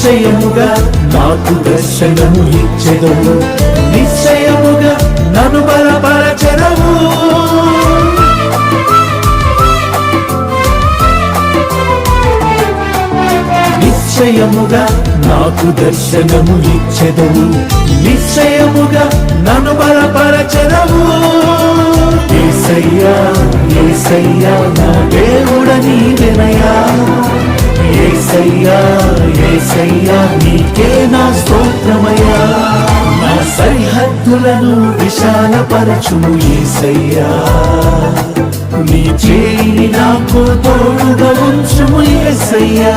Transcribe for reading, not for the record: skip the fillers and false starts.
నిశ్చయముగా నాకు దర్శనము ఇచ్చెదవు, నిశ్చయముగా నన్ను బలపరచెదవు. నిశ్చయముగా నాకు దర్శనము ఇచ్చెదవు, నిశ్చయముగా నన్ను బలపరచెదవు. యేసయ్యా యేసయ్యా నా దేవుడ నీవెనయ్యా, యేసయ్యా యేసయ్యా నీకే నా స్తోత్రమయ్యా. నా సరిహద్దులను విశాలపరచుము యేసయ్యా, నీ చేయి నాకు తోడుగా ఉంచుము యేసయ్యా.